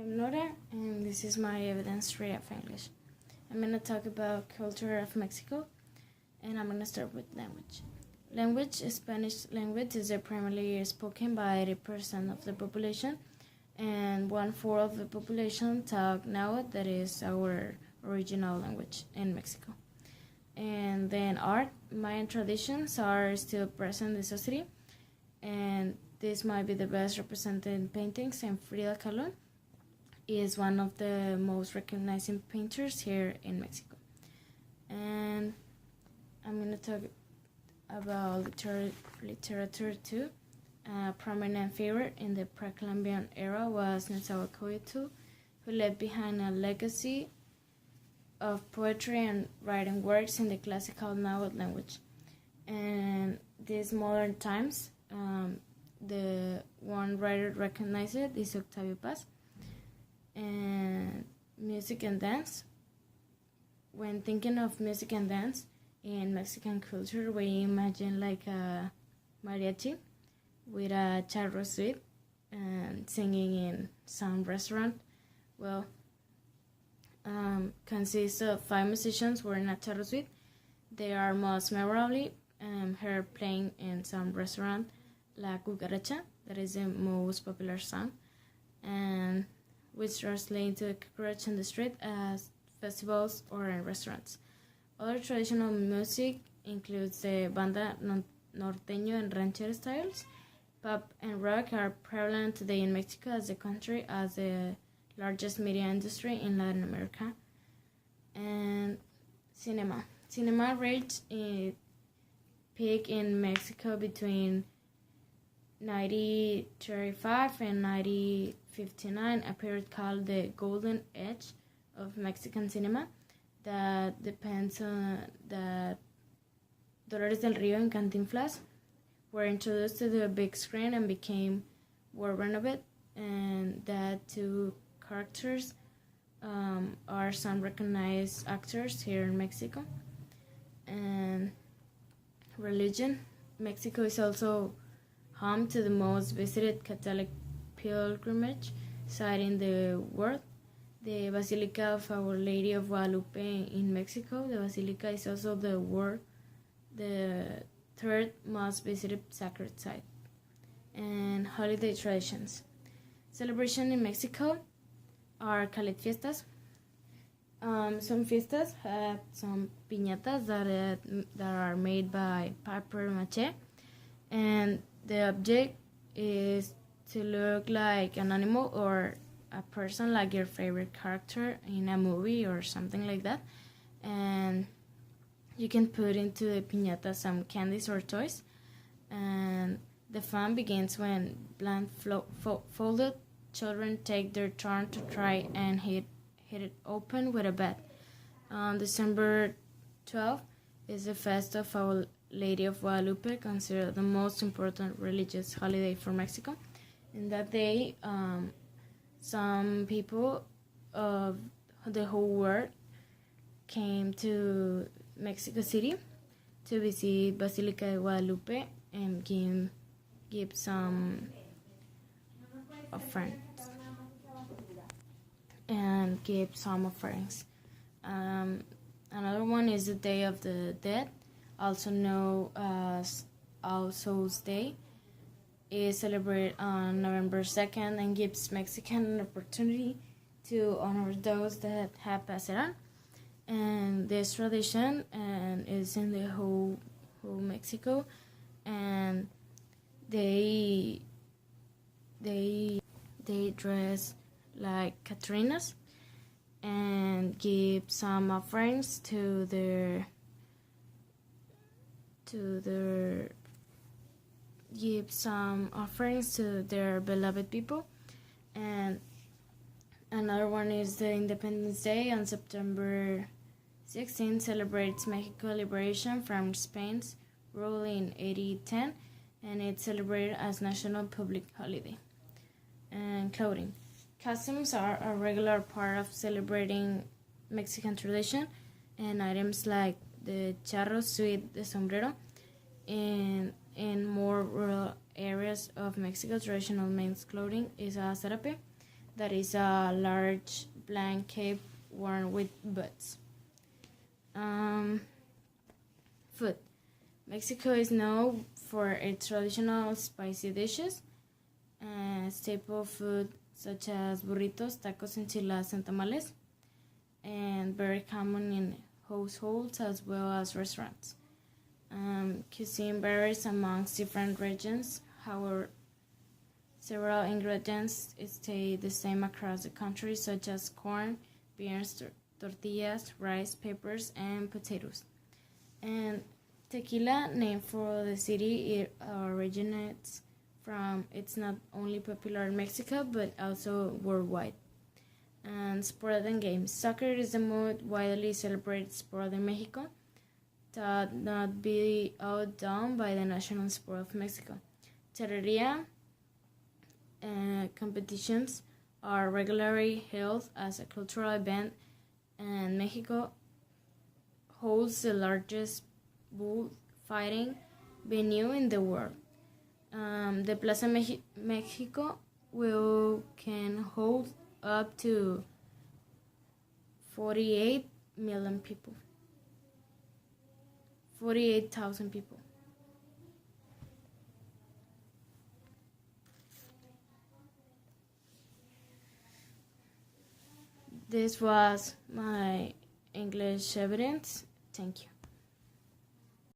I'm Nora, and this is my evidence read of English. I'm going to talk about culture of Mexico, and I'm going to start with language. Spanish language is primarily spoken by 80% of the population, and 1/4 of the population talk Nahuatl, that is our original language in Mexico. And then art, Mayan traditions are still present in society, and this might be the best represented paintings, and Frida Kahlo is one of the most recognizing painters here in Mexico. And I'm going to talk about literature too. A prominent figure in the pre-Columbian era was Nezahualcóyotl, who left behind a legacy of poetry and writing works in the classical Nahuatl language. And these modern times, the one writer recognized is Octavio Paz. And music and dance. When thinking of music and dance in Mexican culture, we imagine like a mariachi with a charro suite and singing in some restaurant. Well, consists of 5 musicians wearing a charro suite. They are most memorably heard playing in some restaurant, La Cucaracha, that is the most popular song, and which translate to cockroach in the street as festivals or in restaurants. Other traditional music includes the banda norteño and ranchero styles. Pop and rock are prevalent today in Mexico, as the country has the largest media industry in Latin America. And cinema. Cinema reached its peak in Mexico between 1935 and 1959, a period called the Golden Age of Mexican cinema that depends on that Dolores del Rio and Cantinflas were introduced to the big screen and became well renowned, and that two characters are some recognized actors here in Mexico. And religion. Mexico is also home to the most visited Catholic pilgrimage site in the world, the Basilica of Our Lady of Guadalupe in Mexico. The Basilica is also the third most visited sacred site. And holiday traditions. Celebration in Mexico are Calit fiestas. Some fiestas have some piñatas that are made by paper mache, and the object is to look like an animal or a person, like your favorite character in a movie or something like that. And you can put into the piñata some candies or toys. And the fun begins when blindfolded children take their turn to try and hit it open with a bat. December 12th is the Fest of Our Lady of Guadalupe, considered the most important religious holiday for Mexico. In that day, some people of the whole world came to Mexico City to visit Basilica de Guadalupe and give some offerings. Another one is the Day of the Dead, also known as All Souls Day. It is celebrated on November 2nd and gives Mexicans an opportunity to honor those that have passed on. And this tradition is in the whole Mexico, and they dress like Catrinas and give some offerings to their beloved people. And another one is the Independence Day on September 16, celebrates Mexico's liberation from Spain's rule in 1810, and it's celebrated as national public holiday. And clothing. Costumes are a regular part of celebrating Mexican tradition, and items like the charro suite, the sombrero, in more rural areas of Mexico, traditional men's clothing is a sarape. that is a large blank cape worn with buds. Food. Mexico is known for its traditional spicy dishes, staple food such as burritos, tacos, enchiladas, and tamales, and very common in households as well as restaurants. Cuisine varies amongst different regions, however, several ingredients stay the same across the country, such as corn, beans, tortillas, rice, peppers, and potatoes. And tequila, named for the city, it originates from. It's not only popular in Mexico but also worldwide. And sport and games. Soccer is the most widely celebrated sport in Mexico, that not be outdone by the national sport of Mexico. Terreria competitions are regularly held as a cultural event, and Mexico holds the largest bullfighting venue in the world. The Plaza Mexico can hold up to 48 million people. 48,000 people. This was my English evidence. Thank you.